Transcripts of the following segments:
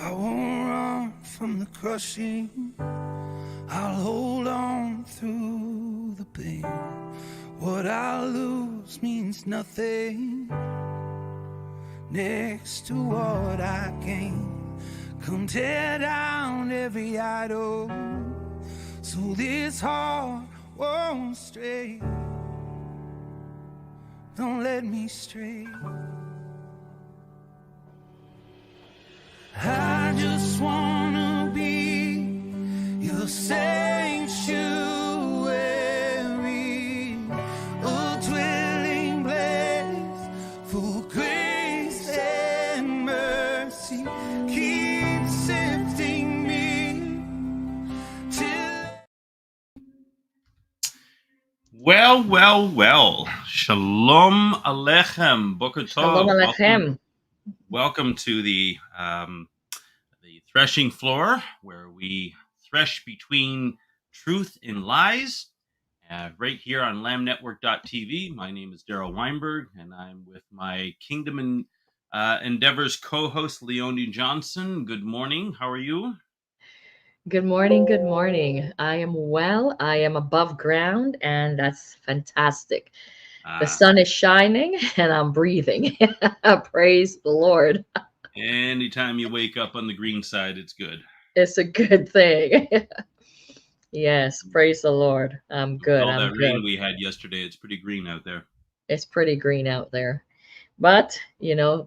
I won't run from the crushing. I'll hold on through the pain. What I lose means nothing next to what I gain. Come tear down every idol, so this heart won't stray. Don't let me stray. I just wanna be your sanctuary, a dwelling place for grace and mercy. Keep sifting me till. Well. Shalom Aleichem. Boker Shalom Tov. Aleichem. Welcome to the threshing floor, where we thresh between truth and lies, right here on lamnetwork.tv. My name is Darryl Weinberg, and I'm with my Kingdom and Endeavors co-host, Leonie Johnson. Good morning. How are you? Good morning. Good morning. I am well. I am above ground, and that's fantastic. The sun is shining, and I'm breathing. Praise the Lord. Anytime you wake up on the green side, it's good. It's a good thing. Yes, praise the Lord. I'm good. All I'm that rain good. we had yesterday, it's pretty green out there. It's pretty green out there. But,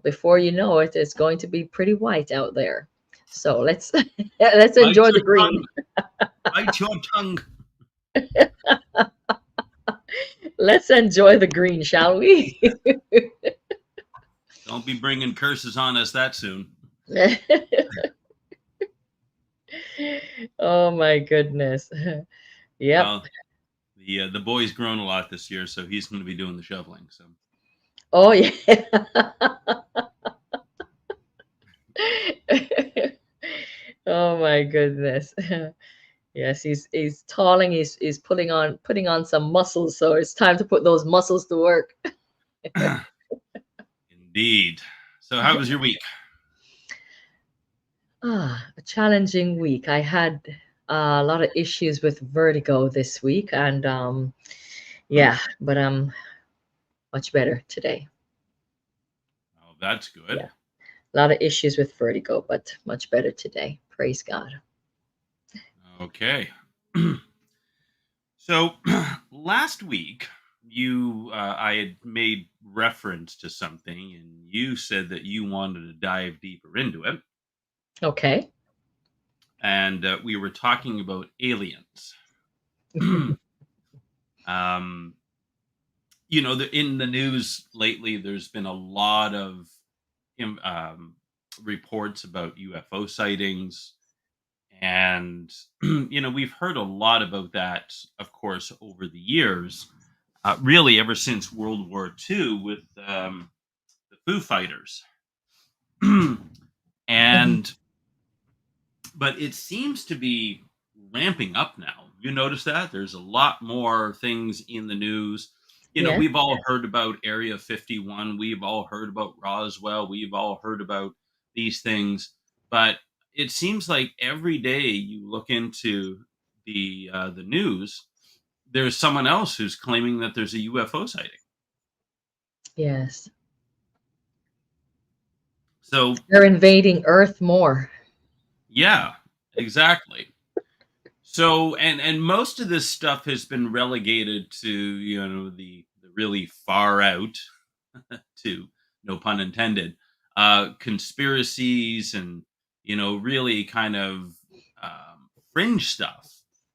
before you know it, it's going to be pretty white out there. So let's enjoy the green. Bite your tongue. Let's enjoy the green, shall we? Don't be bringing curses on us that soon. Oh my goodness. Yep. Well, the boy's grown a lot this year, so he's going to be doing the shoveling. So. Oh yeah. Oh my goodness. Yes, he's talling. He's putting on some muscles. So it's time to put those muscles to work. Indeed. So how was your week? A challenging week. I had a lot of issues with vertigo this week, and yeah, but I'm much better today. Oh, that's good. Yeah. A lot of issues with vertigo, but much better today. Praise God. Okay. So last week, I had made reference to something, and you said that you wanted to dive deeper into it. Okay. And we were talking about aliens. In the news lately, there's been a lot of reports about UFO sightings. And, we've heard a lot about that, of course, over the years, really ever since World War II with the Foo Fighters. But it seems to be ramping up now. You notice that? There's a lot more things in the news. Yeah. We've all heard about Area 51. We've all heard about Roswell. We've all heard about these things. But it seems like every day you look into the news, there's someone else who's claiming that there's a UFO sighting. Yes. So they're invading Earth more. Yeah, exactly. So, and most of this stuff has been relegated to, the really far out, to no pun intended, conspiracies and, really kind of fringe stuff.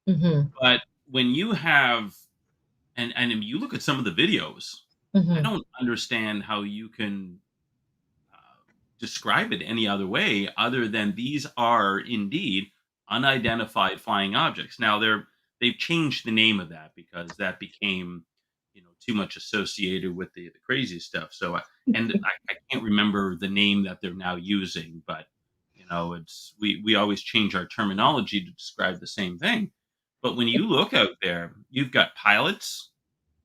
Mm-hmm. But when you have, and you look at some of the videos, I don't understand how you can describe it any other way other than these are indeed unidentified flying objects. Now they've changed the name of that because that became too much associated with the crazy stuff. So I can't remember the name that they're now using, but it's we always change our terminology to describe the same thing. But when you look out there, you've got pilots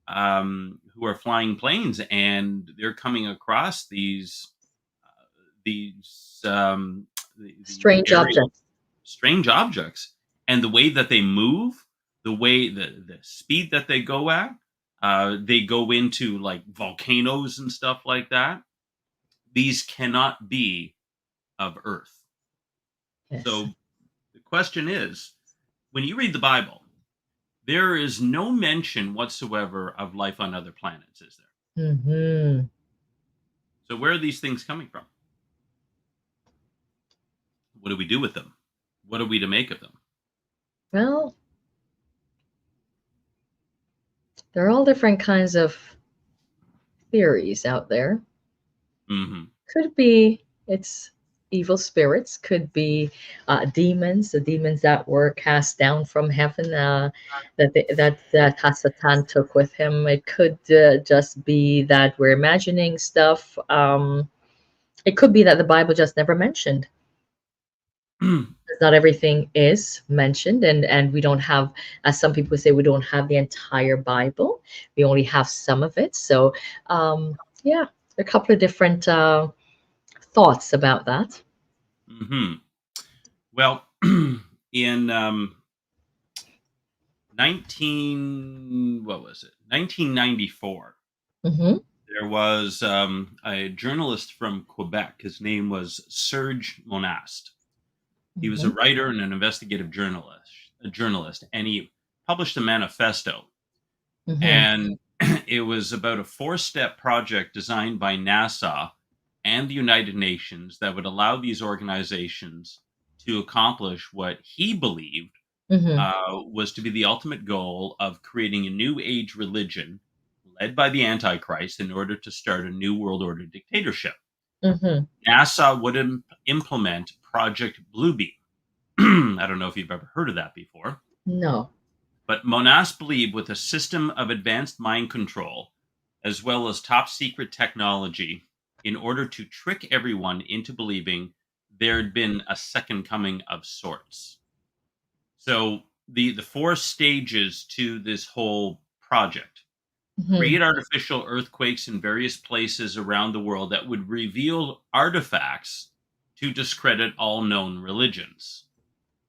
who are flying planes, and they're coming across these the Strange aerial objects. strange objects, and the way that they move, the way the speed that they go at. They go into like volcanoes and stuff like that. These cannot be of Earth. Yes. So the question is, when you read the Bible, there is no mention whatsoever of life on other planets, is there? Hmm. So where are these things coming from? What do we do with them? What are we to make of them? Well, there are all different kinds of theories out there. Hmm. Could be it's evil spirits, could be demons, the demons that were cast down from heaven, that Hasatan took with him. It could just be that we're imagining stuff. It could be that the Bible just never mentioned. Not everything is mentioned, and we don't have, as some people say, we don't have the entire Bible. We only have some of it. So, yeah, a couple of different thoughts about that. Hmm. Well, in 1994, Hmm. there was a journalist from Quebec. His name was Serge Monast. He was a Hmm. writer and an investigative journalist, and he published a manifesto. Hmm. And it was about a four-step project designed by NASA and the United Nations that would allow these organizations to accomplish what he believed Hmm. was to be the ultimate goal of creating a new age religion led by the Antichrist in order to start a new world order dictatorship. Hmm. NASA would implement Project Bluebeam. I don't know if you've ever heard of that before. No. But Monas believed with a system of advanced mind control, as well as top secret technology, in order to trick everyone into believing there had been a second coming of sorts. So the four stages to this whole project: Hmm. create artificial earthquakes in various places around the world that would reveal artifacts to discredit all known religions.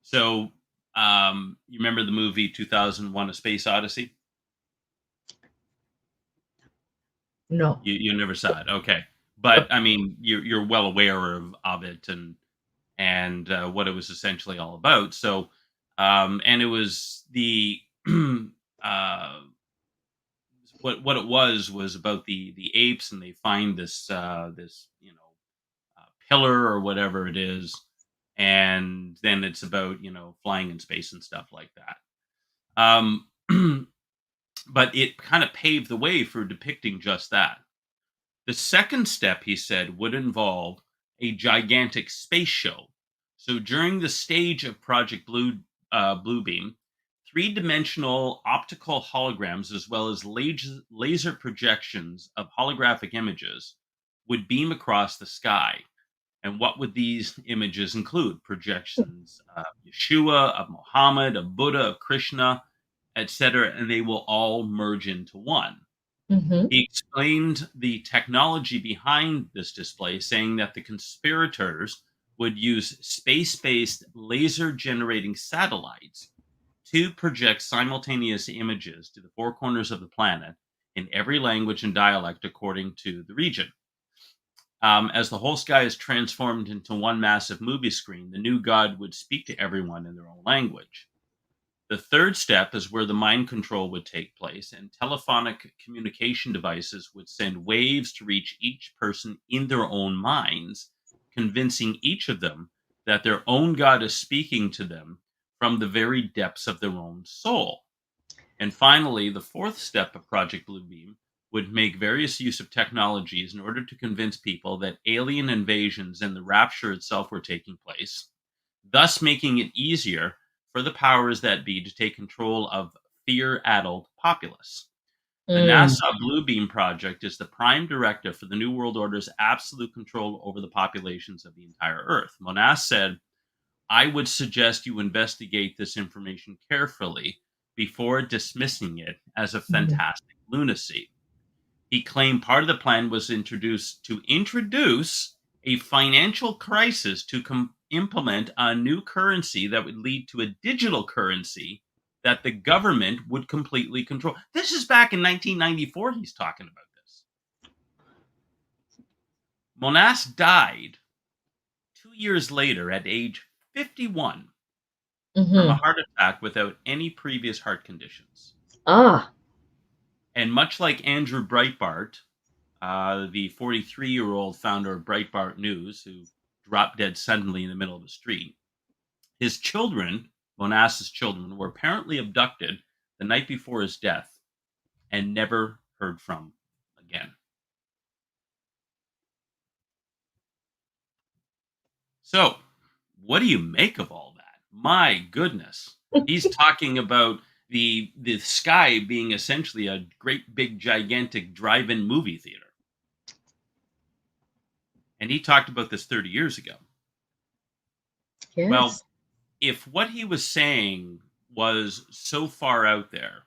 So, you remember the movie 2001: A Space Odyssey? No. You never saw it, okay. But I mean, you're well aware of it and what it was essentially all about. So, and it was the uh, what it was about the apes, and they find this pillar or whatever it is, and then it's about flying in space and stuff like that. Um, but it kind of paved the way for depicting just that. The second step, he said, would involve a gigantic space show. So during the stage of Project Bluebeam, three-dimensional optical holograms, as well as laser projections of holographic images, would beam across the sky. And what would these images include? Projections of Yeshua, of Muhammad, of Buddha, of Krishna, etc., and they will all merge into one. Hmm. He explained the technology behind this display, saying that the conspirators would use space based laser generating satellites to project simultaneous images to the four corners of the planet in every language and dialect according to the region. As the whole sky is transformed into one massive movie screen, the new god would speak to everyone in their own language. The third step is where the mind control would take place, and telephonic communication devices would send waves to reach each person in their own minds, convincing each of them that their own God is speaking to them from the very depths of their own soul. And finally, the fourth step of Project Bluebeam would make various use of technologies in order to convince people that alien invasions and the rapture itself were taking place, thus making it easier for the powers that be to take control of fear-addled populace. The Mm. NASA Bluebeam project is the prime directive for the New World Order's absolute control over the populations of the entire Earth. Monas said, I would suggest you investigate this information carefully before dismissing it as a Mhm. fantastic lunacy. He claimed part of the plan was to introduce a financial crisis to implement a new currency that would lead to a digital currency that the government would completely control. This is back in 1994 he's talking about this. Monas died 2 years later at age 51 from a Mm-hmm. heart attack without any previous heart conditions. Ah. And much like Andrew Breitbart, the 43-year-old founder of Breitbart News, who dropped dead suddenly in the middle of the street, his children, Monas's children, were apparently abducted the night before his death and never heard from again. So, what do you make of all that? My goodness. He's talking about the sky being essentially a great big gigantic drive-in movie theater. And he talked about this 30 years ago. Well, Yes. if what he was saying was so far out there,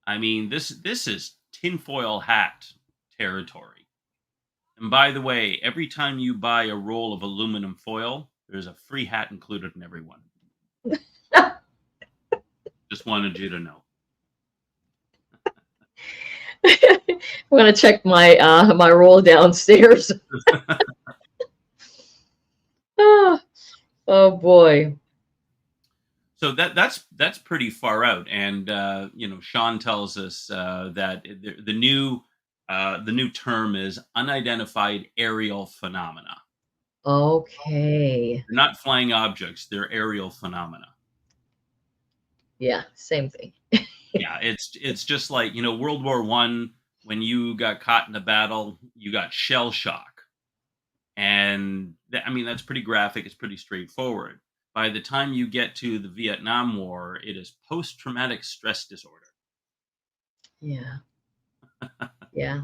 I mean, this is tinfoil hat territory. And by the way, every time you buy a roll of aluminum foil, there's a free hat included in every one. Just wanted you to know. I'm gonna check my roll downstairs. Oh boy. So that's pretty far out, and Sean tells us that the new term is unidentified aerial phenomena. Okay. They're not flying objects; they're aerial phenomena. Yeah, same thing. Yeah, it's just like World War One, when you got caught in a battle, you got shell shock, and I mean that's pretty graphic. It's pretty straightforward. By the time you get to the Vietnam War, it is post-traumatic stress disorder. Yeah. Yeah.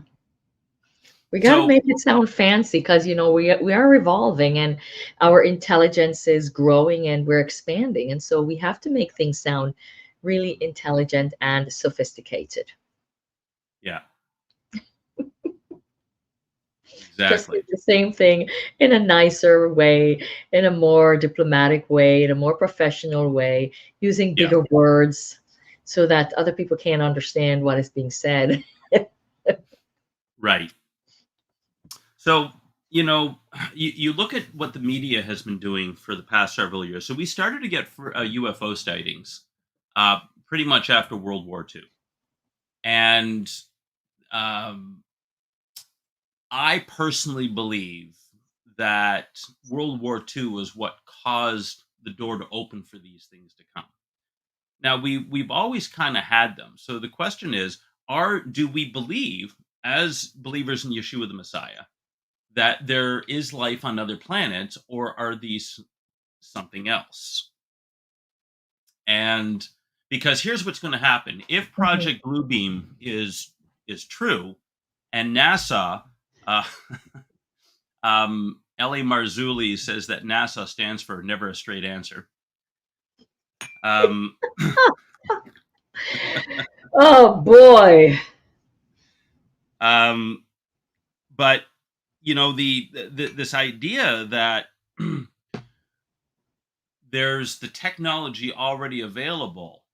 We got to So make it sound fancy because we are evolving and our intelligence is growing and we're expanding, and so we have to make things sound really intelligent and sophisticated. yeah, Just exactly. do the same thing in a nicer way, in a more diplomatic way, in a more professional way, using Yeah, bigger words so that other people can understand what is being said. right. So, you look at what the media has been doing for the past several years. So we started to get UFO sightings pretty much after World War II. And um, I personally believe that World War II was what caused the door to open for these things to come. Now we've always kind of had them. So the question is, do we believe as believers in Yeshua the Messiah that there is life on other planets, or are these something else? And because here's what's going to happen: if Mhm. Project Bluebeam is true, and NASA, uh, L.A. Marzulli says that NASA stands for never a straight answer. Um, Oh boy. um, but this idea that there's the technology already available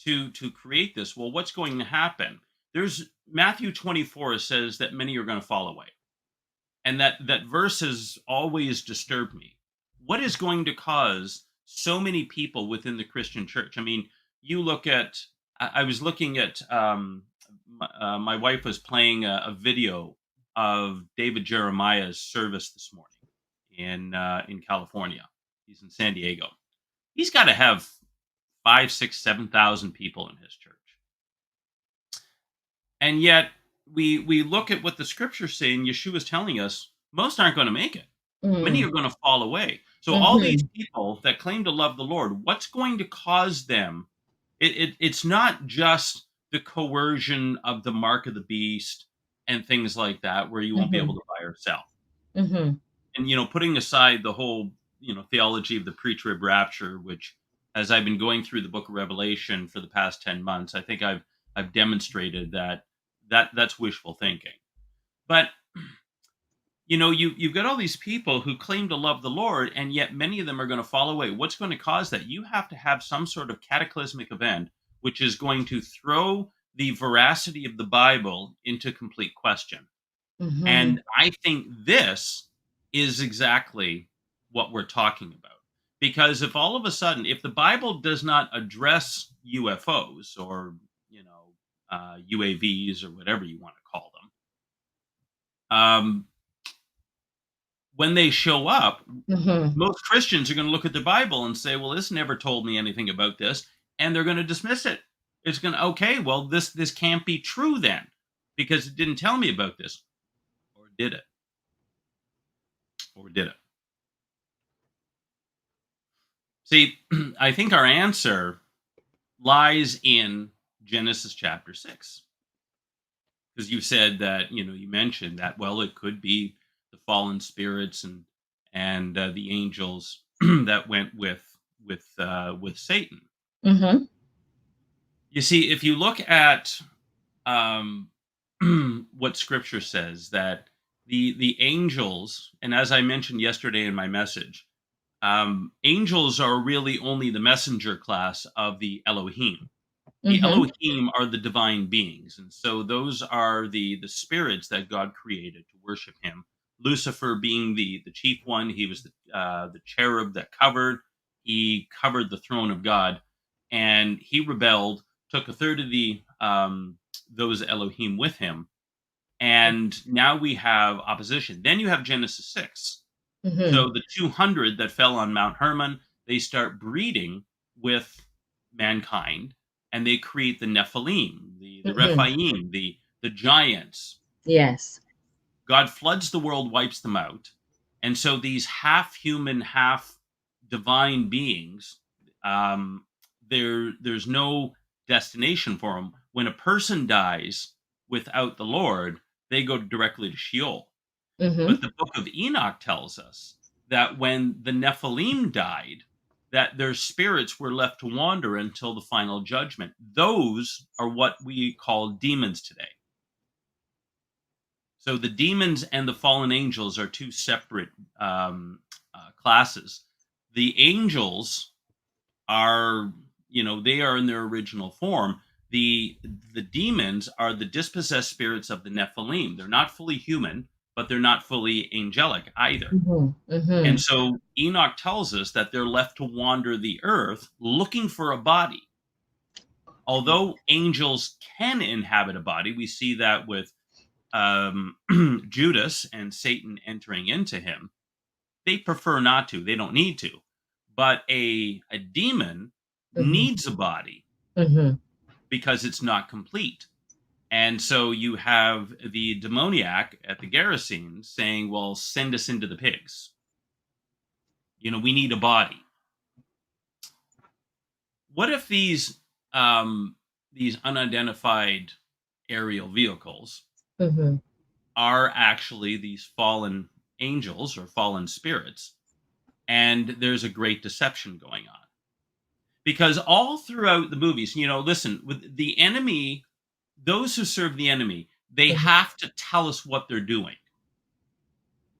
to create this. Well, what's going to happen? There's Matthew 24 says that many are going to fall away, and that verse has always disturbed me. What is going to cause so many people within the Christian church? I mean, you look at. I was looking at. My wife was playing a video of David Jeremiah's service this morning in California. He's in San Diego. He's got to have 5, 6, 7,000 people in his church. And yet we look at what the scriptures say, and Yeshua is telling us most aren't going to make it. Many Mm. are going to fall away. So all these Hmm. people that claim to love the Lord, what's going to cause them? It's not just the coercion of the mark of the beast and things like that, where you won't be able Hmm. to buy or sell. Hmm. And putting aside the whole theology of the pre-trib rapture, which, as I've been going through the book of Revelation for the past 10 months, I think I've demonstrated that that's wishful thinking. But you've got all these people who claim to love the Lord, and yet many of them are going to fall away. What's going to cause that? You have to have some sort of cataclysmic event, which is going to throw the veracity of the Bible into complete question. Mm-hmm. And I think this is exactly what we're talking about. Because if all of a sudden, if the Bible does not address UFOs or, UAVs or whatever you want to call them, when they show up, Mm-hmm. most Christians are going to look at the Bible and say, "Well, this never told me anything about this," and they're going to dismiss it. It's going to, okay, well, this can't be true then, because it didn't tell me about this, or did it? Or did it? See, I think our answer lies in Genesis chapter 6, because you said that, you mentioned that, well, it could be the fallen spirits and the angels that went with Satan. Mm-hmm. You see, if you look at um, what Scripture says, that the angels, and as I mentioned yesterday in my message, angels are really only the messenger class of the Elohim. The Mm-hmm. Elohim are the divine beings, and so those are the spirits that God created to worship Him. Lucifer being the chief one, he was the cherub that covered. He covered the throne of God, and he rebelled. Took a third of the those Elohim with him, and now we have opposition. Then you have Genesis 6. Mm-hmm. So the 200 that fell on Mount Hermon, they start breeding with mankind, and they create the Nephilim, the Mm-hmm. Rephaim, the giants. Yes. God floods the world, wipes them out. And so these half human, half divine beings, um, there's no destination for them. When a person dies without the Lord, they go directly to Sheol. Mm-hmm. But the book of Enoch tells us that when the Nephilim died, that their spirits were left to wander until the final judgment. Those are what we call demons today. So the demons and the fallen angels are two separate classes. The angels are, they are in their original form. The demons are the dispossessed spirits of the Nephilim. They're not fully human, but they're not fully angelic either. Mm-hmm. And Mm-hmm. so Enoch tells us that they're left to wander the earth looking for a body. Although angels can inhabit a body, we see that with Judas and Satan entering into him. They prefer not to, they don't need to. But a demon Mm-hmm. needs a body Mm-hmm. because it's not complete. And so you have the demoniac at the Gerasenes saying, well, send us into the pigs. We need a body. What if these unidentified aerial vehicles Mm-hmm. are actually these fallen angels or fallen spirits, and there's a great deception going on? Because all throughout the movies, listen, with the enemy, those who serve the enemy, they have to tell us what they're doing.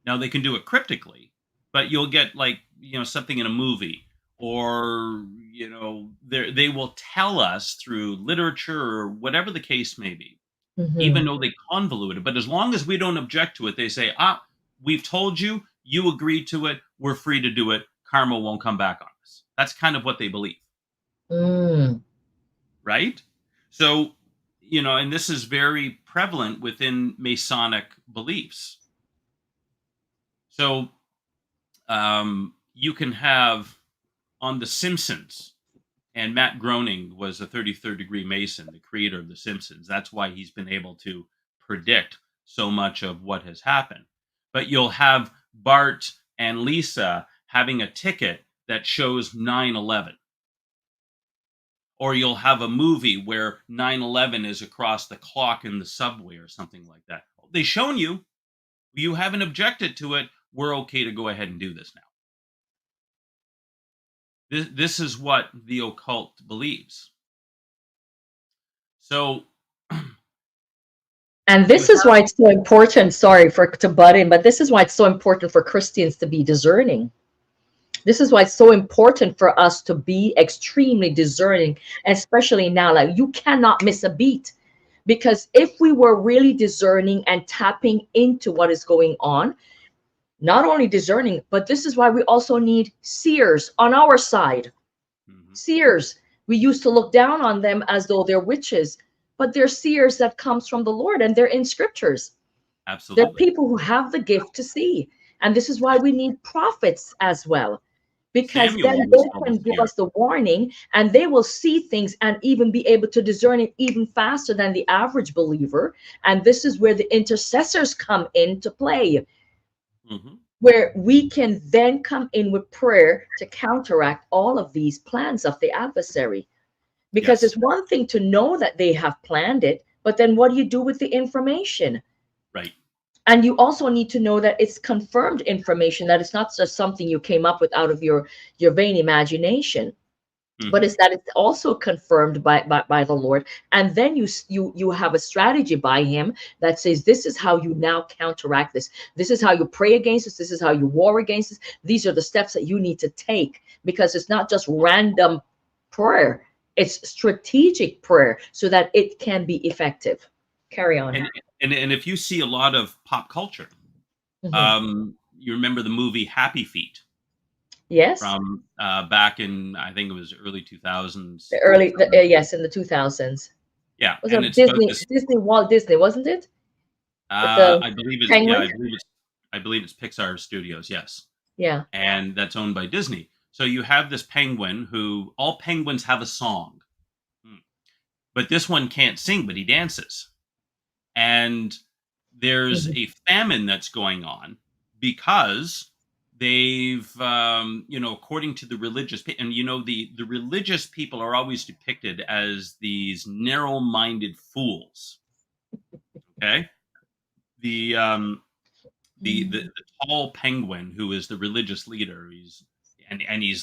Now they can do it cryptically, but you'll get, like, something in a movie, or they will tell us through literature or whatever the case may be, Mm-hmm. even though they convolute it. But as long as we don't object to it, they say, we've told you, you agreed to it, we're free to do it. Karma won't come back on us. That's kind of what they believe, Mm. right? So, and this is very prevalent within Masonic beliefs. So, you can have on The Simpsons, and Matt Groening was a 33rd degree Mason, the creator of The Simpsons. That's why he's been able to predict so much of what has happened. But you'll have Bart and Lisa having a ticket that shows 9/11. Or you'll have a movie where 9/11 is across the clock in the subway or something like that. They've shown you. You haven't objected to it. We're okay to go ahead and do this now. This is what the occult believes. So And You this is have why it's so important. Sorry for to butt in, but this is why it's so important for Christians to be discerning. This is why it's so important for us to be extremely discerning, especially now. Like, you cannot miss a beat, because if we were really discerning and tapping into what is going on, not only discerning, but this is why we also need seers on our side. Mhm. Seers, we used to look down on them as though they're witches, but they're seers that comes from the Lord, and they're in scriptures. They're Absolutely. people who have the gift to see. And this is why we need prophets as well, because then Samuel was they called a can give seer. us the warning, and they will see things and even be able to discern it even faster than the average believer. And this is where the intercessors come into play, Mhm. where we can then come in with prayer to counteract all of these plans of the adversary. Because Yes. it's one thing to know that they have planned it, but then what do you do with the information? Right. And you also need to know that it's confirmed information, that it's not just something you came up with out of your vain imagination, but Mhm. it's that it's also confirmed by the Lord. And then you have a strategy by him that says, this is how you now counteract this, this is how you pray against this is how you war against this, these are the steps that you need to take, because it's not just random prayer, it's strategic prayer, so that it can be effective. Carry on. And if you see a lot of pop culture, Mhm. you remember the movie Happy Feet Yes. from back in, I think it was early 2000s. Yes, in the 2000s. Yeah, Was and it it's about this. Walt Disney, wasn't it? With the I believe it's yeah, penguin? I believe it's Pixar Studios. Yes, Yeah. and that's owned by Disney. So you have this penguin who all penguins have a song, Hmm. but this one can't sing, but he dances. And there's Mhm. a famine that's going on because they've according to the and the religious people are always depicted as these narrow-minded fools. Okay, the um the tall penguin who is the religious leader, he's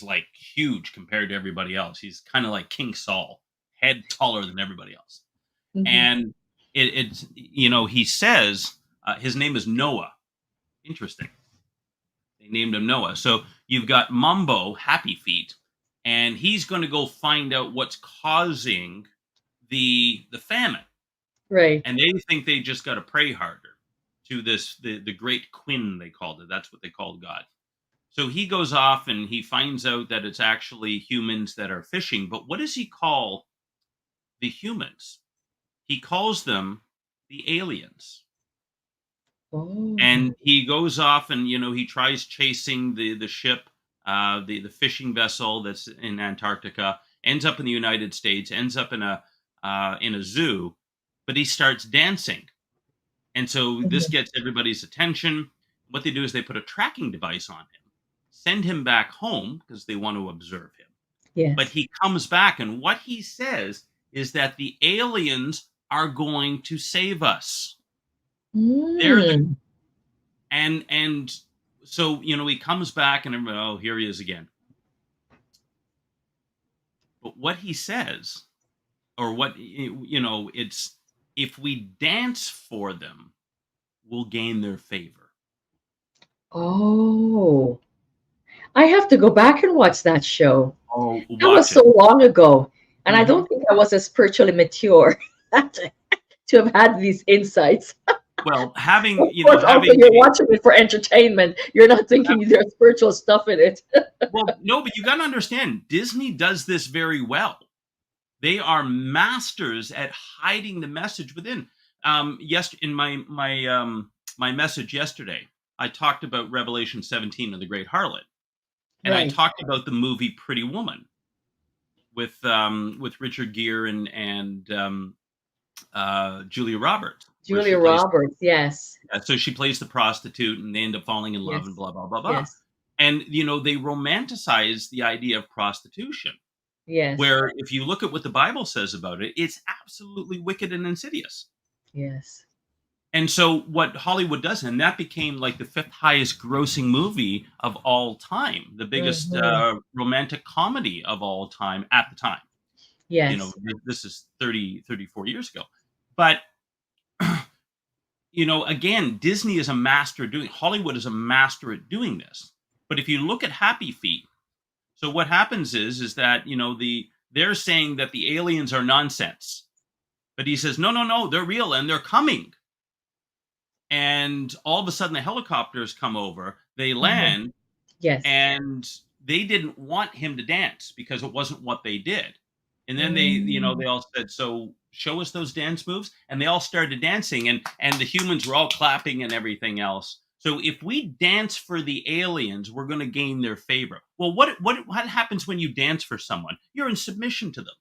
like huge compared to everybody else. He's kind of like King Saul, head taller than everybody else. Mhm. And it's he says his name is Noah. Interesting. They named him Noah. So you've got Mumbo, Happy Feet, and he's going to go find out what's causing the famine. Right. And they think they just got to pray harder to the great Quinn, they called it. That's what they called God. So he goes off and he finds out that it's actually humans that are fishing. But what does he call the humans? He calls them the aliens. Oh. And he goes off and he tries chasing the ship, the fishing vessel that's in Antarctica, ends up in the United States, ends up in a zoo, but he starts dancing. And so this Mhm. gets everybody's attention. What they do is they put a tracking device on him, send him back home because they want to observe him. But Yes. he comes back, and what he says is that the aliens are going to save us. They're the Mm. and so he comes back, and everybody, oh, here he is again. But what he says, or what it's, if we dance for them, we'll gain their favor. Oh. I have to go back and watch that show. Oh, That was watch so it. long ago. And I Hmm. don't think I was as spiritually mature to have had these insights. Well, Of course, also having you're a watching it for entertainment. You're not thinking there's spiritual stuff in it. well, no, but you got to understand, Disney does this very well. They are masters at hiding the message within. Yes, in my message yesterday, I talked about Revelation 17 and the Great Harlot, and I Right. talked about the movie Pretty Woman with Richard Gere and Julia Roberts, where she Julia plays. Roberts. Yes. So she plays the prostitute, and they end up falling in love, and Yes. blah blah blah blah. Yes. And they romanticize the idea of prostitution. Yes. Where if you look at what the Bible says about it, it's absolutely wicked and insidious. Yes. And so what Hollywood does, and that became like the fifth highest grossing movie of all time, the biggest Hmm. romantic comedy of all time at the time. Yes. This is 34 years ago. But again, Disney is a master doing Hollywood is a master at doing this. But if you look at Happy Feet, so what happens is that, they're saying that the aliens are nonsense. But he says, no, no, no, they're real and they're coming. And all of a sudden the helicopters come over, they Mhm. land, Yes. and they didn't want him to dance because it wasn't what they did. And then they Mm. all said, "So show us those dance moves," and they all started dancing, and the humans were all clapping and everything else. So if we dance for the aliens, we're going to gain their favor. Well, what happens when you dance for someone? You're in submission to them.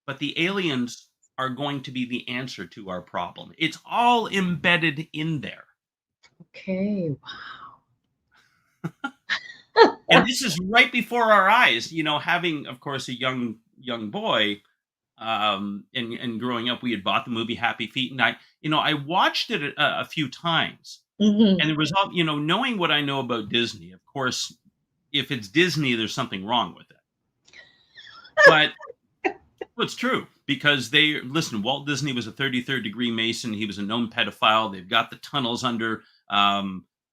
But the aliens are going to be the answer to our problem. It's all embedded in there. Okay. And this is right before our eyes, having, of course, a young boy, and growing up, we had bought the movie Happy Feet, and I watched it a few times, Mhm. and the result, knowing what I know about Disney, of course, if it's Disney, there's something wrong with it. But well, it's true, because listen. Walt Disney was a 33rd degree Mason. He was a known pedophile. They've got the tunnels under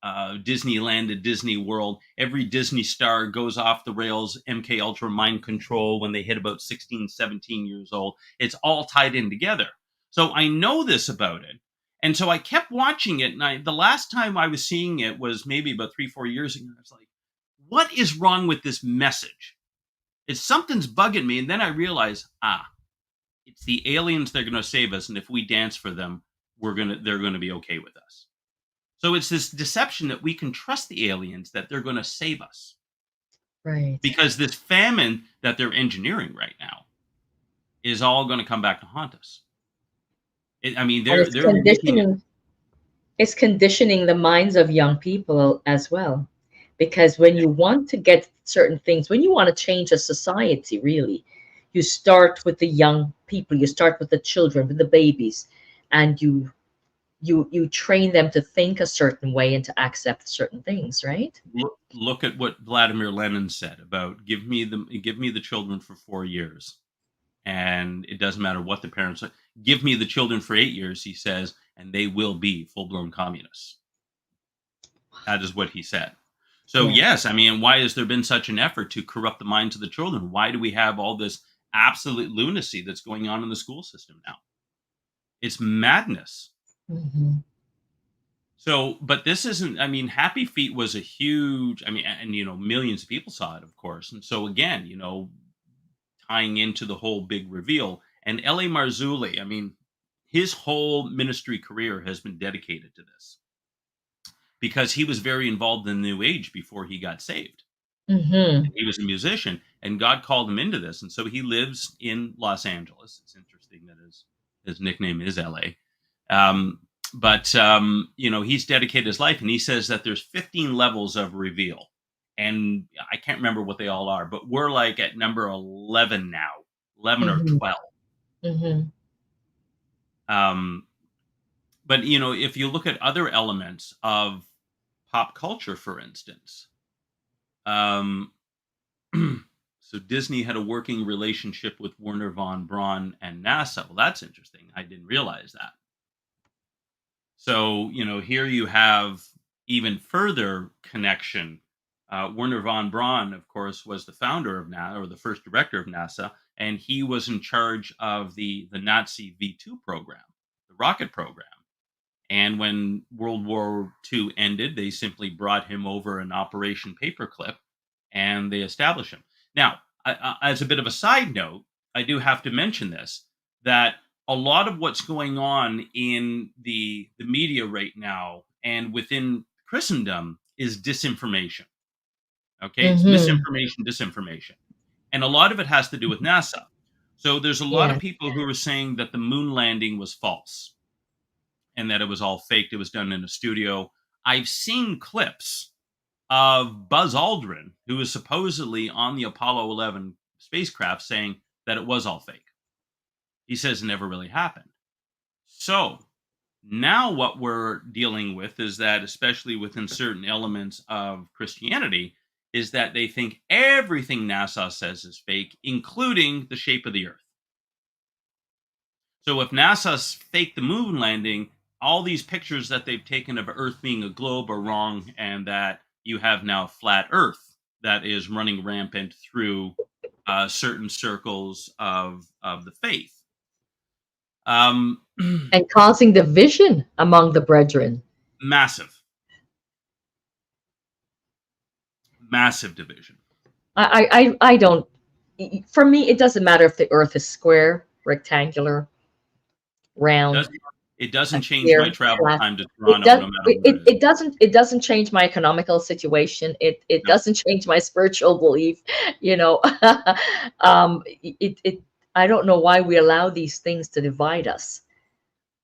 Disneyland and Disney World. Every Disney star goes off the rails. MK Ultra mind control when they hit about 16, 17 years old. It's all tied in together. So I know this about it, and so I kept watching it. And the last time I was seeing it was maybe about 3, 4 years ago. I was like, "What is wrong with this message? It's something's bugging me." And then I realized, it's the aliens that are going to save us, and if we dance for them, they're going to be okay with us. So it's this deception that we can trust the aliens, that they're going to save us, Right. because this famine that they're engineering right now is all going to come back to haunt us. I mean, And they're making it. it's conditioning the minds of young people as well. Because when you want to get certain things, when you want to change a society, really, you start with the young people, you start with the children, with the babies, and you train them to think a certain way and to accept certain things, right? Look at what Vladimir Lenin said about give me the children for 4 years, and it doesn't matter what the parents are. Give me the children for 8 years, he says, and they will be full blown communists. That is what he said. So Yeah. yes, I mean, why has there been such an effort to corrupt the minds of the children? Why do we have all this absolute lunacy that's going on in the school system now? It's madness. Hmm. So, but this isn't, I mean, Happy Feet was a huge, I mean, and, millions of people saw it, of course. And so, again, tying into the whole big reveal, and L.A. Marzulli, I mean, his whole ministry career has been dedicated to this, because he was very involved in the New Age before he got saved. Hmm. He was a musician, and God called him into this. And so he lives in Los Angeles. It's interesting that his nickname is LA. But he's dedicated his life, and he says that there's 15 levels of reveal. And I can't remember what they all are, but we're like at number 11 now, 11 or Hmm. 12. Hmm. Um, but if you look at other elements of pop culture, for instance, um, so Disney had a working relationship with Werner von Braun and NASA. Well, that's interesting. I didn't realize that. So, here you have even further connection. Werner von Braun, of course, was the founder of NASA, or the first director of NASA, and he was in charge of the Nazi V2 program, the rocket program. And when World War II ended, they simply brought him over in Operation Paperclip, and they established him. Now, as a bit of a side note, I do have to mention this, that a lot of what's going on in the media right now and within Christendom is disinformation. Okay, it's Hmm. misinformation, disinformation, and a lot of it has to do with NASA. So there's a lot of Yeah. people who are saying that the moon landing was false and that it was all faked. It was done in a studio. I've seen clips of Buzz Aldrin, who is supposedly on the Apollo 11 spacecraft, saying that it was all fake. He says it never really happened. So now what we're dealing with is that, especially within certain elements of Christianity, is that they think everything NASA says is fake, including the shape of the earth. So if NASA's faked the moon landing, all these pictures that they've taken of Earth being a globe are wrong, and that you have now flat Earth that is running rampant through certain circles of the faith. And causing division among the brethren. Massive division. I don't. For me, it doesn't matter if the Earth is square, rectangular, round. It doesn't change Clear, my travel flat. time to Toronto, no matter what it is. It doesn't change my economical situation. It No. doesn't change my spiritual belief. You know, I don't know why we allow these things to divide us.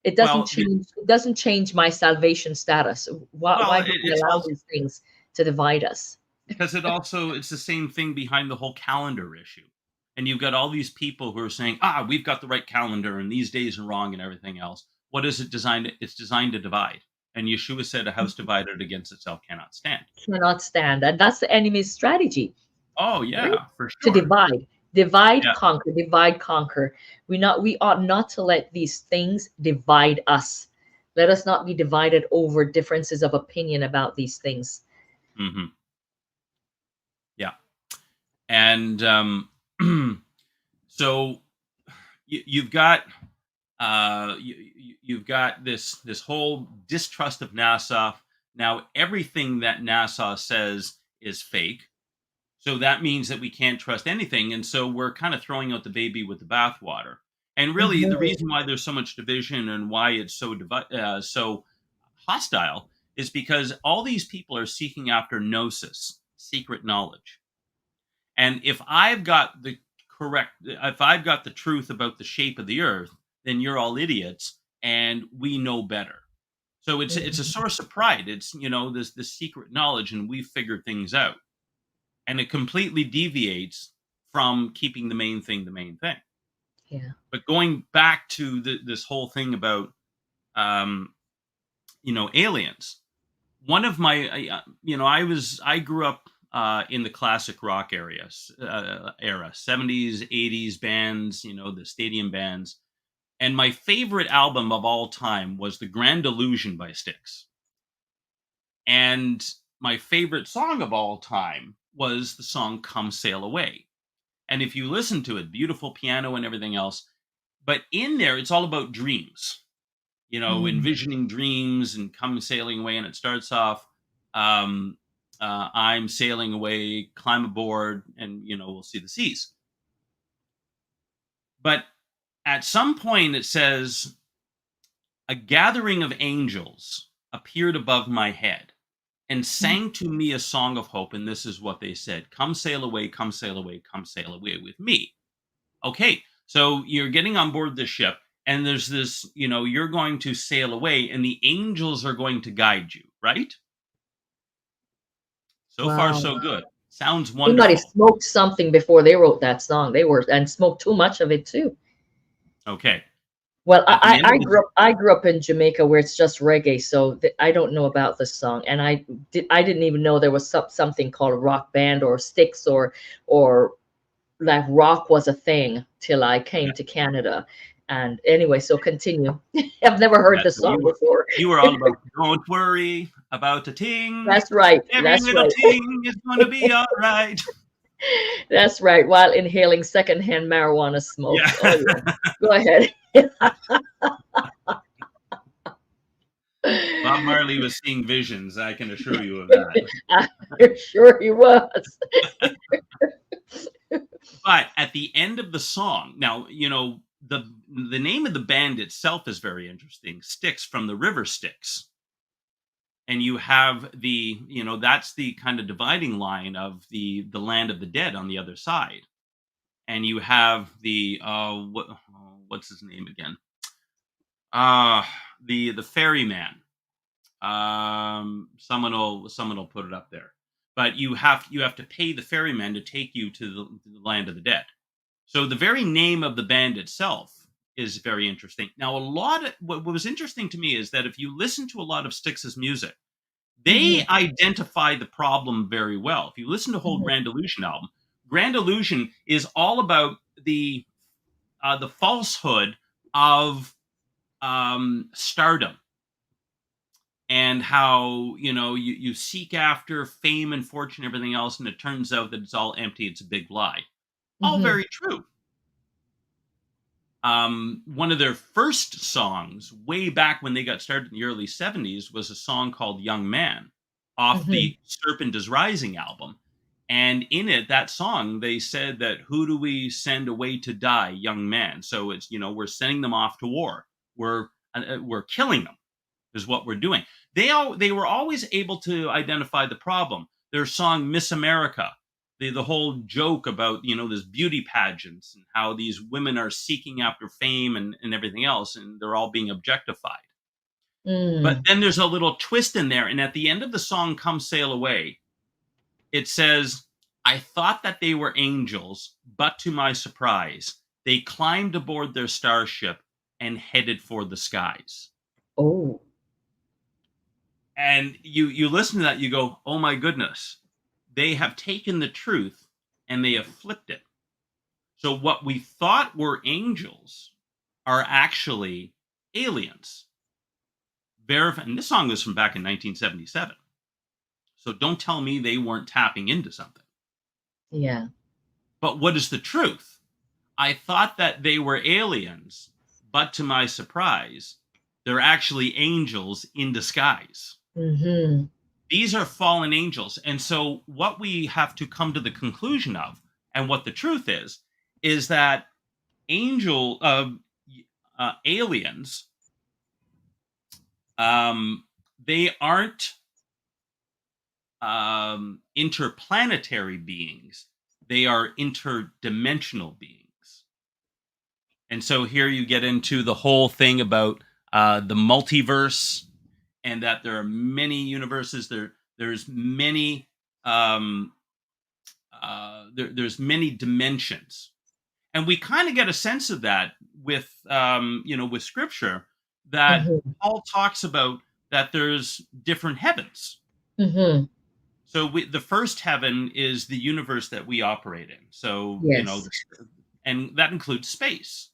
It doesn't Well, change. It doesn't change my salvation status. Why do we it's allow also these things to divide us? because it's the same thing behind the whole calendar issue. And you've got all these people who are saying, we've got the right calendar and these days are wrong and everything else. What is it designed? It's designed to divide. And Yeshua said, a house divided against itself cannot stand. Cannot stand, and that's the enemy's strategy. Oh, Right? yeah, for To sure. divide, Yeah. conquer, divide, conquer. We ought not to let these things divide us. Let us not be divided over differences of opinion about these things. Mm-hmm. Yeah. And so you've got you've got this whole distrust of NASA. Now everything that NASA says is fake. So that means that we can't trust anything. And so we're kind of throwing out the baby with the bathwater. And really, the reason why there's so much division and why it's so hostile is because all these people are seeking after gnosis, secret knowledge. And if I've got the truth about the shape of the earth, then you're all idiots and we know better. So it's a source of pride. It's, this secret knowledge, and we've figured things out. And it completely deviates from keeping the main thing. Yeah. But going back to this whole thing about, aliens. One of my, I grew up in the classic rock era, 70s, 80s bands, the stadium bands. And my favorite album of all time was The Grand Illusion by Styx. And my favorite song of all time was the song Come Sail Away. And if you listen to it, beautiful piano and everything else, but in there, it's all about dreams, envisioning dreams and come sailing away. And it starts off, I'm sailing away, climb aboard, and, we'll see the seas. But at some point it says, a gathering of angels appeared above my head and sang to me a song of hope. And this is what they said: come sail away, come sail away, come sail away with me. Okay, so you're getting on board this ship, and there's this, you're going to sail away, and the angels are going to guide you, right? So far, so good. Sounds wonderful. Somebody smoked something before they wrote that song. And smoked too much of it too. Okay. Well, I grew up in Jamaica where it's just reggae, so I don't know about the song, and I didn't even know there was something called a rock band or Styx or like rock was a thing till I came to Canada. And anyway, so continue. I've never heard the song before. You were all about don't worry about a ting. That's right. Every little ting is going to be all right. That's right. While inhaling secondhand marijuana smoke. Yeah. Oh, yeah. Go ahead. Bob Marley was seeing visions. I can assure you of that. I'm sure he was. But at the end of the song, now, the name of the band itself is very interesting. Styx, from the river Styx. And you have that's the kind of dividing line of the land of the dead on the other side. And you have the what's his name again? The ferryman. Someone will put it up there. But you have to pay the ferryman to take you to the land of the dead. So the very name of the band itself is very interesting. Now, what was interesting to me is that if you listen to a lot of Styx's music, they identify the problem very well. If you listen to the whole Grand Illusion album, Grand Illusion is all about the falsehood of stardom, and how you seek after fame and fortune, everything else, and it turns out that it's all empty. It's a big lie. All Mm-hmm. very true. One of their first songs, way back when they got started in the early 70s, was a song called Young Man off Mm-hmm. the Serpent is Rising album. And in it, that song, they said that, who do we send away to die? Young man. So it's, we're sending them off to war. We're killing them, is what we're doing. They were always able to identify the problem. Their song Miss America, the whole joke about this beauty pageants and how these women are seeking after fame and everything else, and they're all being objectified. But Mm. then there's a little twist in there, and at the end of the song Come Sail Away, it says, I thought that they were angels, but to my surprise, they climbed aboard their starship and headed for the skies. Oh. And you listen to that, you go, oh my goodness, they have taken the truth and they have flipped it. So what we thought were angels are actually aliens. And this song was from back in 1977. So don't tell me they weren't tapping into something. Yeah. But what is the truth? I thought that they were aliens, but to my surprise, they're actually angels in disguise. Mm-hmm. These are fallen angels. And so what we have to come to the conclusion of, and what the truth is that aliens, they aren't interplanetary beings. They are interdimensional beings. And so here you get into the whole thing about the multiverse, and that there are many universes. There's many there's many dimensions, and we kind of get a sense of that with with Scripture, that Mm-hmm. Paul talks about that there's different heavens. Mm-hmm. So the first heaven is the universe that we operate in. So Yes. and that includes space.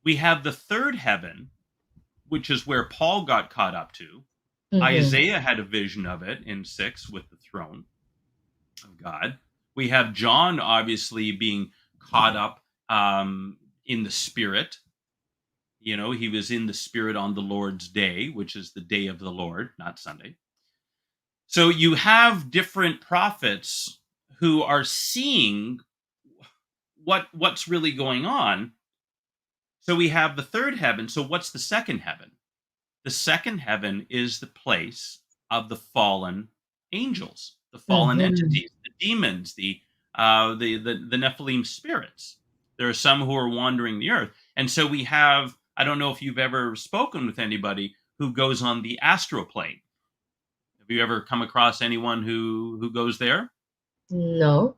We have the third heaven, which is where Paul got caught up to. Mm-hmm. Isaiah had a vision of it in 6 with the throne of God. We have John obviously being caught up in the spirit. He was in the spirit on the Lord's day, which is the day of the Lord, not Sunday. So you have different prophets who are seeing what's really going on. So we have the third heaven. So what's the second heaven? The second heaven is the place of the fallen angels, the fallen Mm-hmm. entities, the demons, the Nephilim spirits. There are some who are wandering the earth, and so we have. I don't know if you've ever spoken with anybody who goes on the astral plane. Have you ever come across anyone who goes there? No.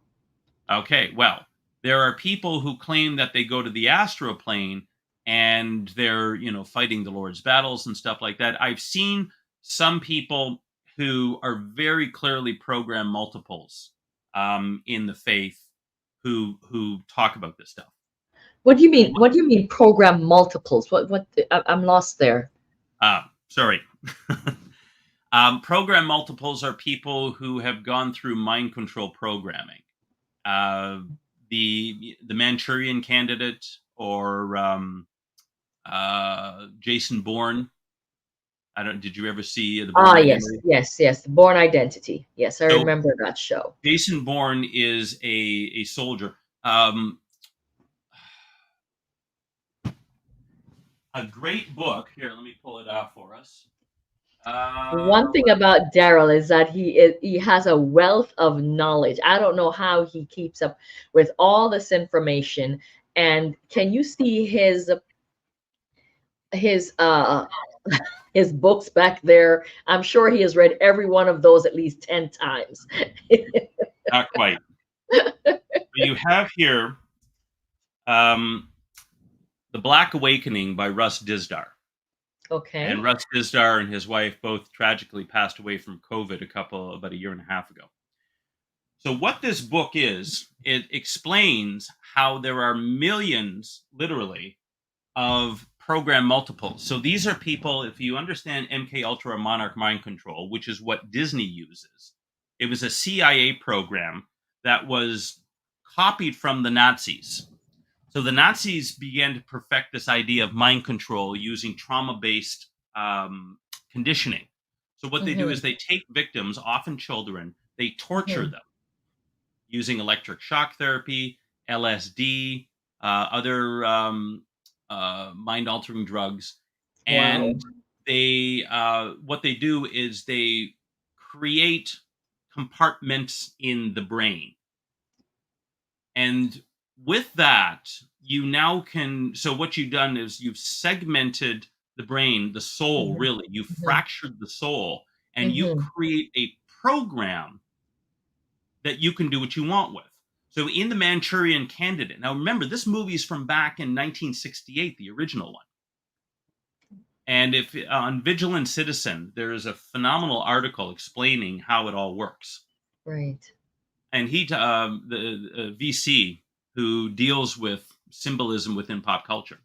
Okay, well, there are people who claim that they go to the astral plane and they're, fighting the Lord's battles and stuff like that. I've seen some people who are very clearly program multiples in the faith who talk about this stuff. What do you mean? Well, What do you mean program multiples? What I'm lost there. sorry. Program multiples are people who have gone through mind control programming. Uh, the Manchurian Candidate, or Jason Bourne. I don't. Did you ever see the Bourne Ah, yes, Identity? yes, yes. The Born Identity. Yes, I So remember that show. Jason Bourne is a soldier. A great book. Here, let me pull it out for us. One thing about Darryl is that he has a wealth of knowledge. I don't know how he keeps up with all this information. And can you see his his books back there? I'm sure he has read every one of those at least 10 times. Not quite. You have here The Black Awakening by Russ Dizdar. And Okay. Russ Dizdar and his wife both tragically passed away from COVID about a year and a half ago. So what this book is, it explains how there are millions, literally, of program multiples. So these are people, if you understand MK Ultra or Monarch Mind Control, which is what Disney uses, it was a CIA program that was copied from the Nazis. So the Nazis began to perfect this idea of mind control using trauma-based conditioning. So what they do Mm-hmm. is they take victims, often children, they torture Mm-hmm. them using electric shock therapy, LSD, other mind-altering drugs, Wow. and they what they do is they create compartments in the brain, and with that, you now can. So what you've done is you've segmented the brain, the soul. Mm-hmm. Really, you Mm-hmm. fractured the soul, and you Mm-hmm. create a program that you can do what you want with. So in the Manchurian Candidate, now remember this movie is from back in 1968, the original one. And if on Vigilant Citizen, there is a phenomenal article explaining how it all works. Right. And the VC who deals with symbolism within pop culture,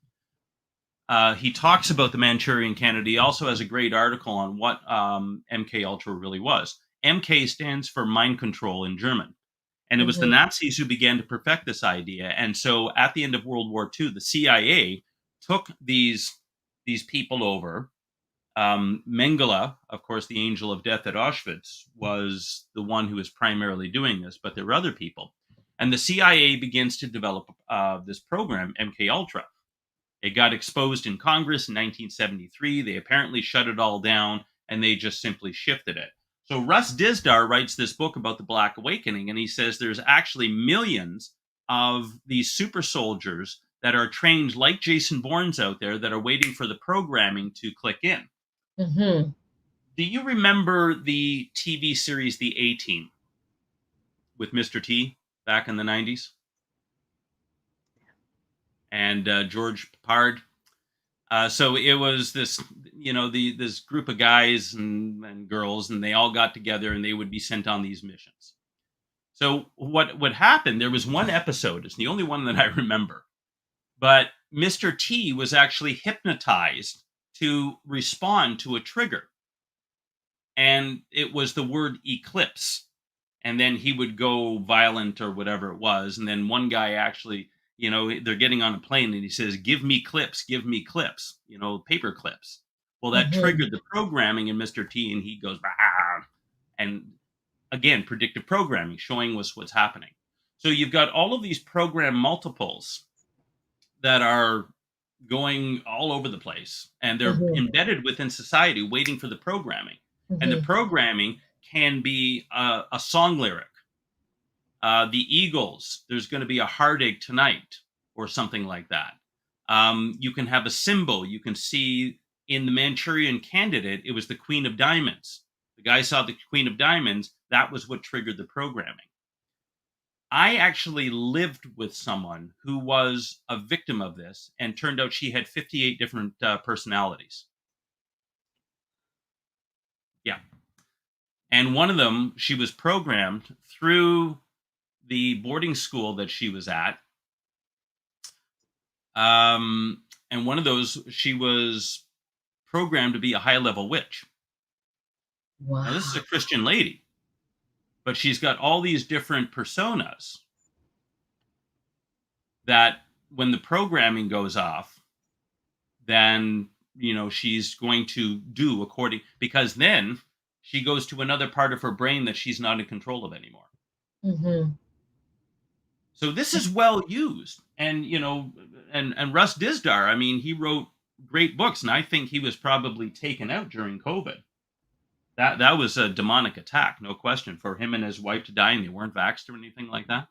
he talks about the Manchurian Candidate. He also has a great article on what MK Ultra really was. MK stands for mind control in German. And it was the Mm-hmm. Nazis who began to perfect this idea. And so at the end of World War II, the CIA took these people over. Mengele, of course, the angel of death at Auschwitz, was the one who was primarily doing this, but there were other people. And the CIA begins to develop this program, MK Ultra. It got exposed in Congress in 1973. They apparently shut it all down, and they just simply shifted it. So Russ Dizdar writes this book about the Black Awakening, and he says there's actually millions of these super soldiers that are trained like Jason Bourne's out there that are waiting for the programming to click in. Mm-hmm. Do you remember the TV series The A-Team with Mr. T back in the 90s? And George Papard? So it was this, this group of guys and girls, and they all got together and they would be sent on these missions. So what would happen? There was one episode, it's the only one that I remember, but Mr. T was actually hypnotized to respond to a trigger. And it was the word eclipse. And then he would go violent or whatever it was. And then one guy actually, they're getting on a plane and he says, give me clips, paper clips. Well, that Mm-hmm. triggered the programming in Mr. T, and he goes, bah! And again, predictive programming, showing us what's happening. So you've got all of these program multiples that are going all over the place, and they're Mm-hmm. embedded within society waiting for the programming. And the Mm-hmm. programming can be a song lyric. The Eagles, there's going to be a heartache tonight, or something like that. You can have a symbol. You can see in the Manchurian Candidate, it was the Queen of Diamonds. The guy saw the Queen of Diamonds. That was what triggered the programming. I actually lived with someone who was a victim of this, and turned out she had 58 different personalities. Yeah. And one of them, she was programmed through the boarding school that she was at. And one of those, she was programmed to be a high level witch. Now, this is Wow. a Christian lady, but she's got all these different personas that when the programming goes off, then, she's going to do according, because then she goes to another part of her brain that she's not in control of anymore. Mm-hmm. So this is well used. And, and Russ Dizdar, I mean, he wrote great books, and I think he was probably taken out during COVID. That was a demonic attack, no question, for him and his wife to die, and they weren't vaxxed or anything like that.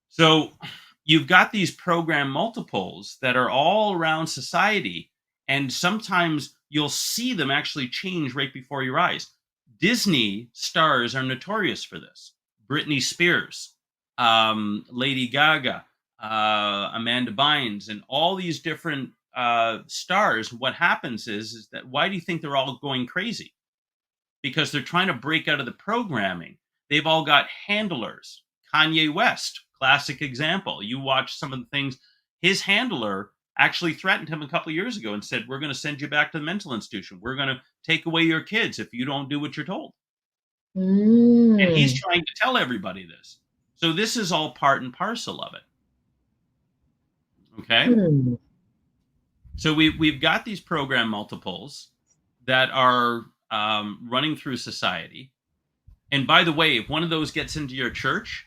So you've got these program multiples that are all around society, and sometimes you'll see them actually change right before your eyes. Disney stars are notorious for this. Britney Spears, Lady Gaga, Amanda Bynes, and all these different stars. What happens is that, why do you think they're all going crazy? Because they're trying to break out of the programming. They've all got handlers. Kanye West, classic example. You watch some of the things, his handler actually threatened him a couple of years ago and said, "We're going to send you back to the mental institution. We're going to take away your kids if you don't do what you're told." And he's Mm. trying to tell everybody this. So this is all part and parcel of it. Okay? Hmm. So we've got these program multiples that are running through society. And by the way, if one of those gets into your church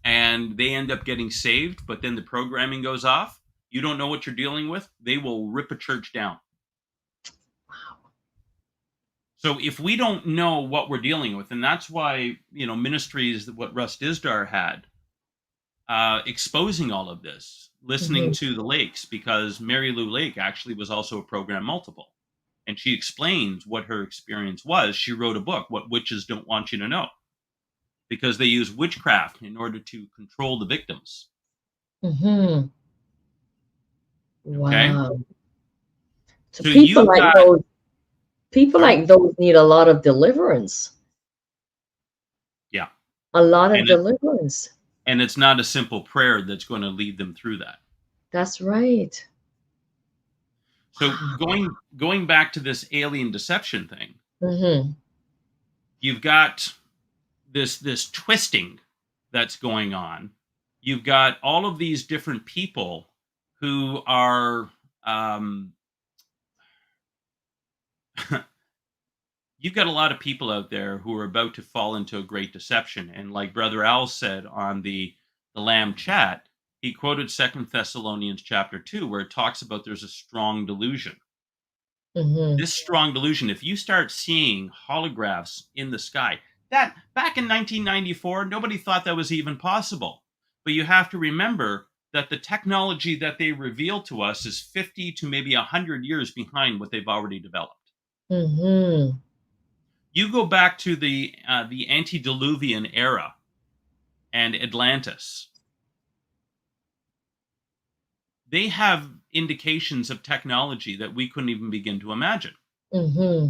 and they end up getting saved, but then the programming goes off, you don't know what you're dealing with, they will rip a church down. So if we don't know what we're dealing with, and that's why, ministries, what Russ Dizdar had, exposing all of this, listening Hmm. to the Lakes, because Mary Lou Lake actually was also a program multiple. And she explains what her experience was. She wrote a book, What Witches Don't Want You to Know, because they use witchcraft in order to control the victims. Hmm. Okay? Wow. So So you've got, people sorry? like those need a lot of deliverance. Yeah. A lot of And deliverance. it's not a simple prayer that's going to lead them through that. That's right. So going back to this alien deception thing, Hmm. you've got this twisting that's going on. You've got all of these different people who are you've got a lot of people out there who are about to fall into a great deception. And like Brother Al said on the Lamb chat, he quoted 2 Thessalonians chapter 2, where it talks about there's a strong delusion. Hmm. This strong delusion, if you start seeing holographs in the sky, that back in 1994, nobody thought that was even possible. But you have to remember that the technology that they reveal to us is 50 to maybe 100 years behind what they've already developed. Hmm. You go back to the antediluvian era and Atlantis. They have indications of technology that we couldn't even begin to imagine. Hmm.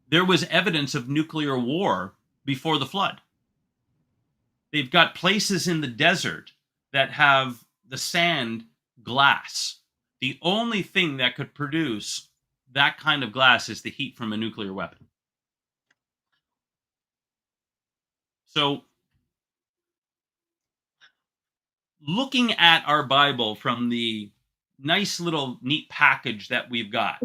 There was evidence of nuclear war before the flood. They've got places in the desert that have the sand glass. The only thing that could produce that kind of glass is the heat from a nuclear weapon. So, looking at our Bible from the nice little neat package that we've got,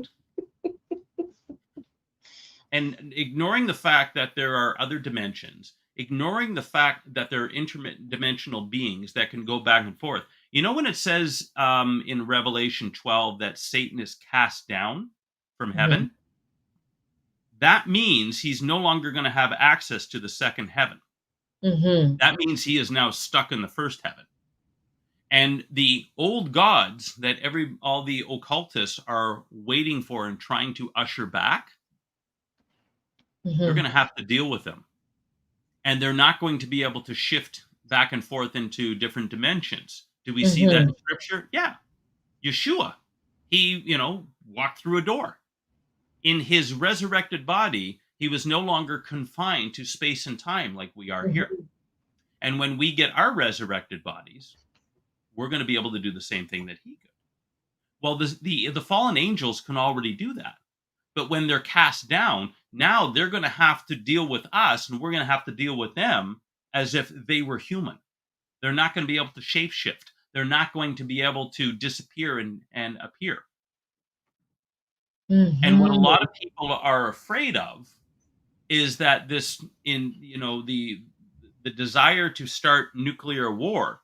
and ignoring the fact that there are other dimensions, ignoring the fact that there are interdimensional beings that can go back and forth. You know, when it says in Revelation 12 that Satan is cast down from Hmm. heaven, that means he's no longer going to have access to the second heaven. Hmm. That means he is now stuck in the first heaven. And the old gods that all the occultists are waiting for and trying to usher back, they're Hmm. going to have to deal with them. And they're not going to be able to shift back and forth into different dimensions. Do we see that Hmm. in scripture? Yeah. Yeshua, he, walked through a door. In his resurrected body, he was no longer confined to space and time like we are here. Hmm. And when we get our resurrected bodies, we're going to be able to do the same thing that he could. Well, the fallen angels can already do that. But when they're cast down, now they're going to have to deal with us, and we're going to have to deal with them as if they were human. They're not going to be able to shapeshift. They're not going to be able to disappear and appear. And what a Hmm. lot of people are afraid of is that the desire to start nuclear war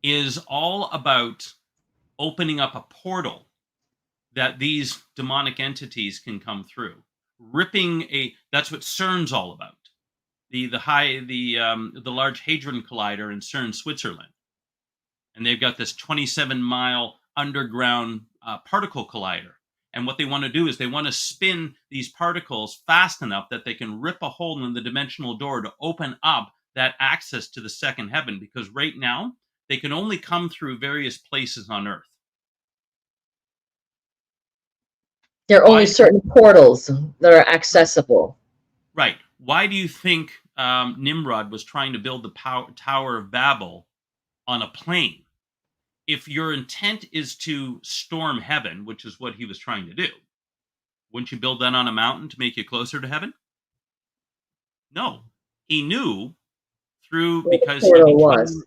is all about opening up a portal that these demonic entities can come through, that's what CERN's all about. The Large Hadron Collider in CERN, Switzerland, and they've got this 27-mile underground particle collider. And what they want to do is they want to spin these particles fast enough that they can rip a hole in the dimensional door to open up that access to the second heaven. Because right now they can only come through various places on Earth. There are only Why? certain portals that are accessible. Right. Why do you think Nimrod was trying to build the Tower of Babel on a plane? if your intent is to storm heaven, which is what he was trying to do, wouldn't you build that on a mountain to make you closer to heaven? No. He knew through Where the because he portal was. became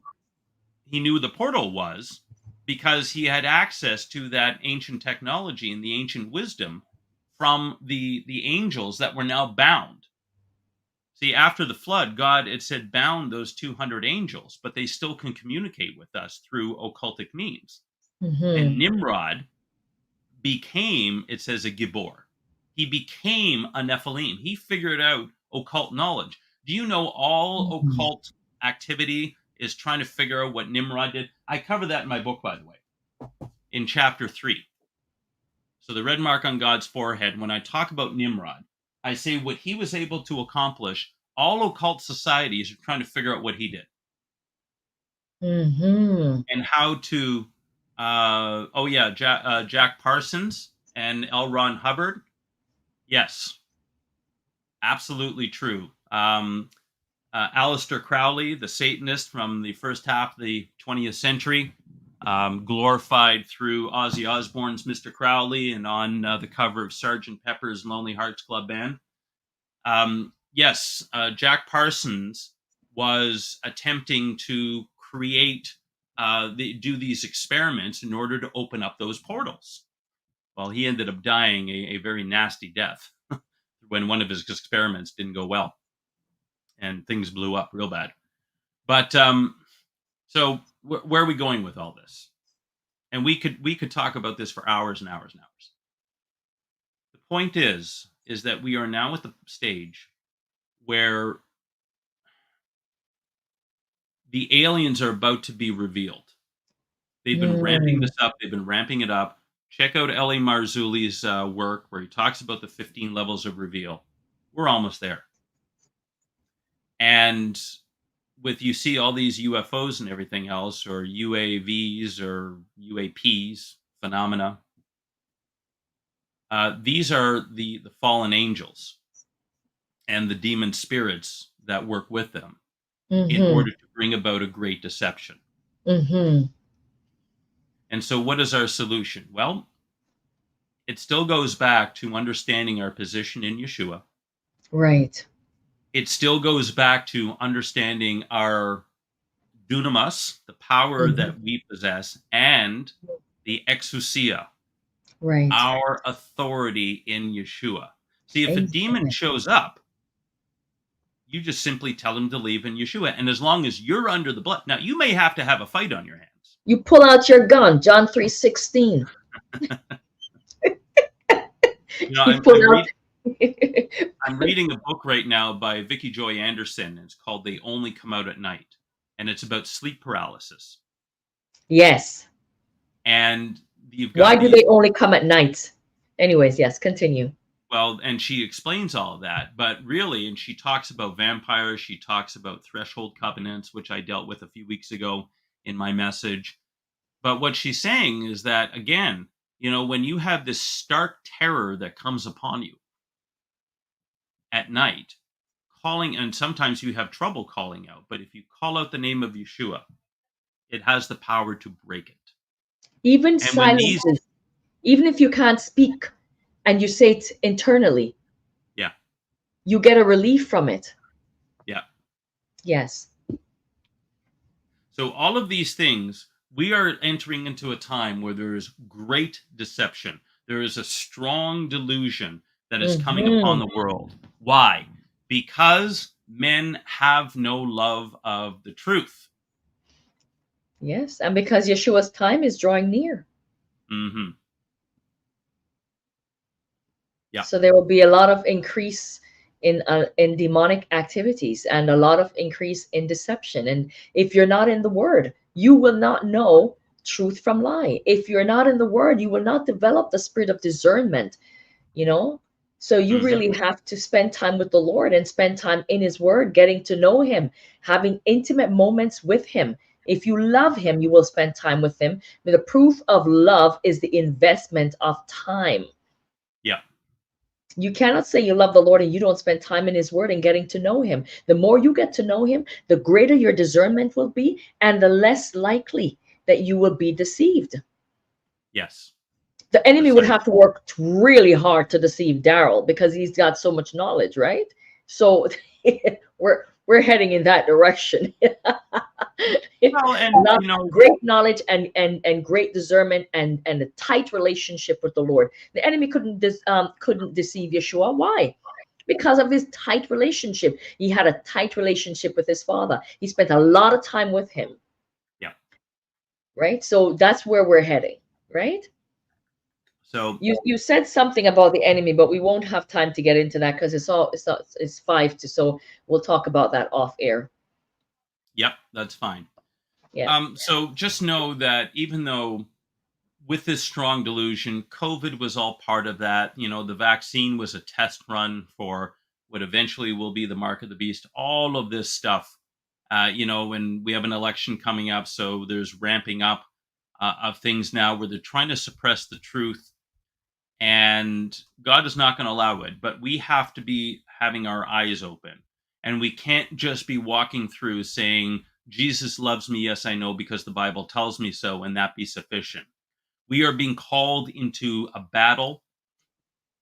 he knew the portal was because he had access to that ancient technology and the ancient wisdom from the angels that were now bound. See, after the flood, God, it said, bound those 200 angels, but they still can communicate with us through occultic means. And Mm-hmm. Nimrod became, it says, a Gibor. He became a Nephilim. He figured out occult knowledge. Do you know all Mm-hmm. occult activity is trying to figure out what Nimrod did? I cover that in my book, by the way, in chapter 3. So the red mark on God's forehead, when I talk about Nimrod, I say what he was able to accomplish, all occult societies are trying to figure out what he did Mm-hmm. and how to, Jack Parsons and L. Ron Hubbard. Yes, absolutely true. Aleister Crowley, the Satanist from the first half of the 20th century, glorified through Ozzy Osbourne's Mr. Crowley and on the cover of Sgt. Pepper's Lonely Hearts Club Band. Yes, Jack Parsons was attempting to create, do these experiments in order to open up those portals. Well, he ended up dying a very nasty death when one of his experiments didn't go well and things blew up real bad. But so where are we going with all this? And we could talk about this for hours and hours and hours. The point is that we are now at the stage where the aliens are about to be revealed. They've been ramping this up. They've been ramping it up. Check out L.A. Marzulli's work where he talks about the 15 levels of reveal. We're almost there. And with you see all these UFOs and everything else, or UAVs or UAPs phenomena, these are the fallen angels and the demon spirits that work with them in order to bring about a great deception. Mm-hmm. And so what is our solution? Well, it still goes back to understanding our position in Yeshua. Right. It still goes back to understanding our dunamis, the power that we possess, and the exousia, Right. our authority in Yeshua. See, if a Amen. demon shows up, you just simply tell him to leave in Yeshua. And as long as you're under the blood, now you may have to have a fight on your hands. You pull out your gun, John 3:16. I'm reading a book right now by Vicky Joy Anderson. It's called They Only Come Out at Night. And it's about sleep paralysis. Yes. And you've got why do they only come at night? Anyways, yes, continue. Well, and she explains all of that, but really, and she talks about vampires, she talks about threshold covenants, which I dealt with a few weeks ago in my message. But what she's saying is that, again, when you have this stark terror that comes upon you at night, calling, and sometimes you have trouble calling out, but if you call out the name of Yeshua, it has the power to break it. Even silently, even if you can't speak and you say it internally, yeah, you get a relief from it. Yeah. Yes. So all of these things, we are entering into a time where there is great deception. There is a strong delusion that is coming upon the world. Why? Because men have no love of the truth. Yes, and because Yeshua's time is drawing near. Mm-hmm. Yeah. So there will be a lot of increase in demonic activities and a lot of increase in deception. And if you're not in the Word, you will not know truth from lie. If you're not in the Word, you will not develop the spirit of discernment. So you really have to spend time with the Lord and spend time in His Word, getting to know Him, having intimate moments with Him. If you love Him, you will spend time with Him. But the proof of love is the investment of time. Yeah. You cannot say you love the Lord and you don't spend time in His Word and getting to know Him. The more you get to know Him, the greater your discernment will be, and the less likely that you will be deceived. Yes. The enemy would Precisely. have to work really hard to deceive Darryl because he's got so much knowledge, right? So we're heading in that direction. Well, and Great knowledge and great discernment and a tight relationship with the Lord. The enemy couldn't deceive Yeshua. Why? Because of his tight relationship. He had a tight relationship with his father. He spent a lot of time with him. Yeah. Right. So that's where we're heading. Right. So you said something about the enemy, but we won't have time to get into that because it's 5 to, so we'll talk about that off air. Yep, that's fine. Yeah. So just know that even though with this strong delusion, COVID was all part of that. The vaccine was a test run for what eventually will be the mark of the beast. All of this stuff, when we have an election coming up, so there's ramping up of things now where they're trying to suppress the truth. And God is not going to allow it, but we have to be having our eyes open. And we can't just be walking through saying, Jesus loves me, yes, I know, because the Bible tells me so, and that be sufficient. We are being called into a battle,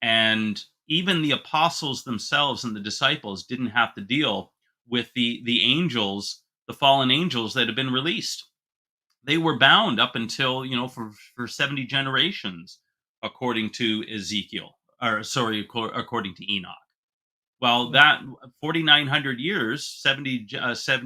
and even the apostles themselves and the disciples didn't have to deal with the angels, the fallen angels that have been released. They were bound up until, for 70 generations, according to according to Enoch. Well, that 4,900 years, 70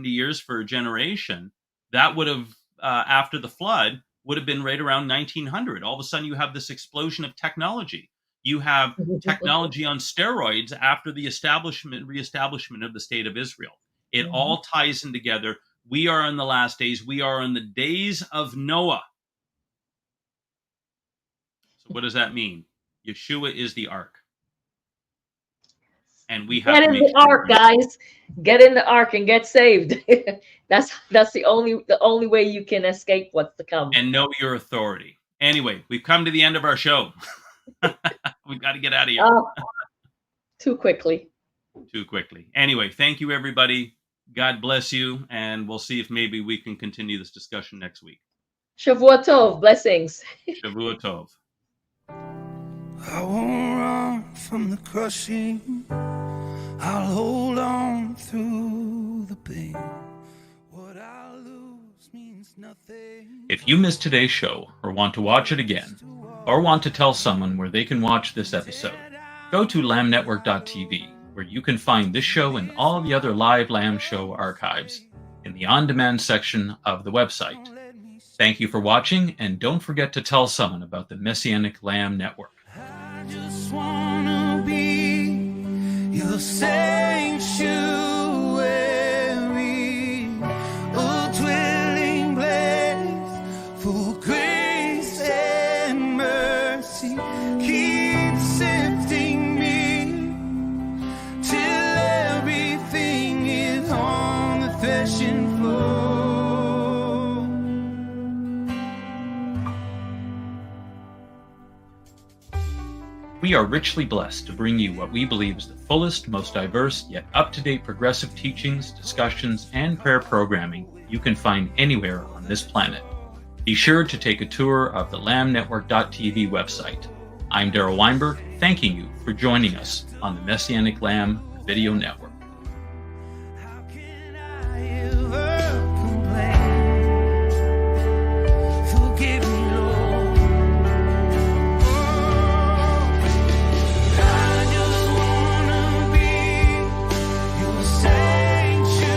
years for a generation, that would have, after the flood, would have been right around 1900. All of a sudden, you have this explosion of technology. You have technology on steroids after the reestablishment of the state of Israel. It all ties in together. We are in the last days. We are in the days of Noah. So what does that mean? Yeshua is the ark. And we have get to in make the ark, guys. Get in the ark and get saved. That's the only way you can escape what's to come. And know your authority. Anyway, we've come to the end of our show. We've got to get out of here. Too quickly. Anyway, thank you, everybody. God bless you. And we'll see if maybe we can continue this discussion next week. Shavua Tov. Blessings. Shavua Tov. I won't run from the crushing. I'll hold on through the pain. What I lose means nothing. If you missed today's show or want to watch it again, or want to tell someone where they can watch this episode, go to lamnetwork.tv, where you can find this show and all the other live Lamb Show archives in the on-demand section of the website. Thank you for watching, and don't forget to tell someone about the Messianic Lamb Network. I just wanna be your sanctuary, a dwelling place for grace and mercy. Keep sifting me till everything is on the threshing floor. We are richly blessed to bring you what we believe is the fullest, most diverse, yet up-to-date progressive teachings, discussions, and prayer programming you can find anywhere on this planet. Be sure to take a tour of the lamnetwork.tv website. I'm Darryl Weinberg, thanking you for joining us on the Messianic Lamb Video Network. How can I ever complain? Forgive me, Lord. I just wanna be your sanctuary,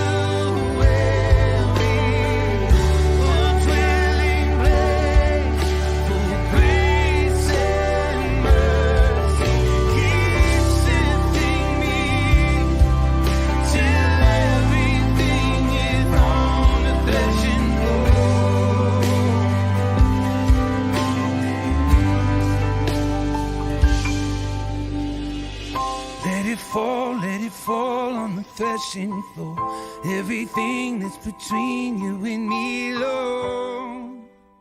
a dwelling place for grace and mercy. Keep sifting me till everything is on the threshing floor. Let it fall on the threshing floor. Everything that's between you and me, Lord.